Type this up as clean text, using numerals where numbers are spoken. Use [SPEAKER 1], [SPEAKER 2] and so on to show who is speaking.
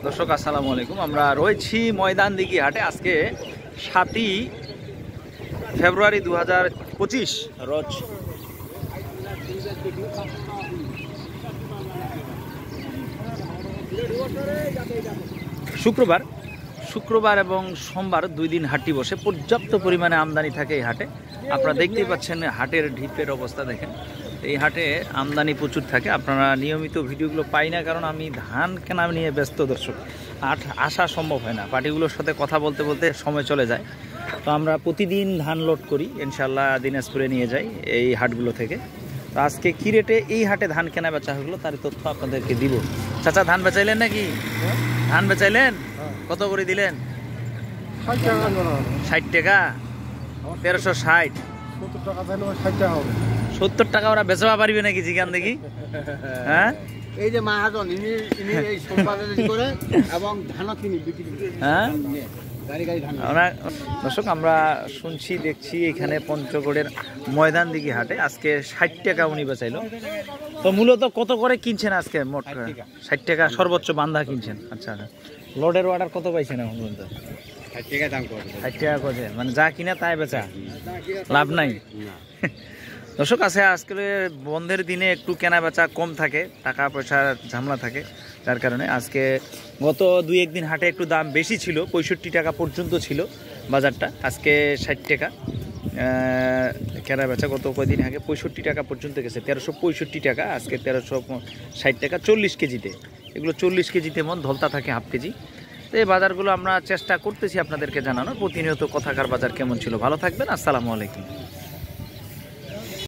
[SPEAKER 1] দর্শক আসসালামু আলাইকুম। আমরা রয়েছি ময়দানদিঘি হাটে। আজকে 7ই ফেব্রুয়ারি 2025 রোজ শুক্রবার এবং সোমবার 2 দিন হাটটি বসে। পর্যাপ্ত পরিমাণে আমদানি থাকে এই হাটে। আপনারা দেখতেই পাচ্ছেন হাটের ঢিপের অবস্থা দেখেন। এই হাটে আমদানি প্রচুর থাকে। আপনারা নিয়মিত ভিডিওগুলো পাই না, কারণ আমি ধান কেনা নিয়ে ব্যস্ত দর্শক। হাট আসা সম্ভব হয় না, পার্টিগুলোর সাথে কথা বলতে বলতে সময় চলে যায়। তো আমরা প্রতিদিন ধান লোড করি, ইনশাল্লাহ দিনাজপুরে নিয়ে যাই এই হাটগুলো থেকে। তো আজকে কী রেটে এই হাটে ধান কেনা বেচা হলো তার তথ্য আপনাদেরকে দিব। চাচা ধান বেচাইলেন নাকি? ধান বেচাইলেন? কত করে দিলেন? 60 টাকা। 1360। 70 টাকা ওরা বেচবা পারবে নাকি জিগান দেখি? হ্যাঁ,
[SPEAKER 2] এই যে মাহাজন ইনি এই সম্পাদন করে এবং ধান কিনি বিক্রি করে।
[SPEAKER 1] হ্যাঁ দর্শক, আমরা শুনছি দেখছি এখানে পঞ্চগড়ের ময়দানদিঘি হাটে আজকে 60 টাকা উনি বেচাইলো। তো মূলত কত করে কিনছেন আজকে? মোট 60 টাকা সর্বোচ্চ বান্ধা কিনছেন। আচ্ছা, লোডের অর্ডার কত পাইছেন এখন পর্যন্ত?
[SPEAKER 2] 60 টাকা দাম করে।
[SPEAKER 1] 60 টাকা করে, মানে যা কিনা তাই বেচা, লাভ নাই। দর্শক আছে আজকে বন্ধের দিনে একটু কেনা বেচা কম থাকে, টাকা পয়সার ঝামেলা থাকে, যার কারণে আজকে গত 2-1 দিন হাটে একটু দাম বেশি ছিল, 65 টাকা পর্যন্ত ছিল বাজারটা। আজকে 60 টাকা কেনা বেচা। গত কয়েকদিন আগে 65 টাকা পর্যন্ত গেছে, 1365 টাকা। আজকে 1360 টাকা 40 কেজিতে। এগুলো 40 কেজিতে মন ধলতা থাকে হাফ কেজি। তো এই বাজারগুলো আমরা চেষ্টা করতেছি আপনাদেরকে জানানোর। প্রতিনিয়ত কথাকার বাজার কেমন ছিল। ভালো থাকবেন, আসসালামু আলাইকুম।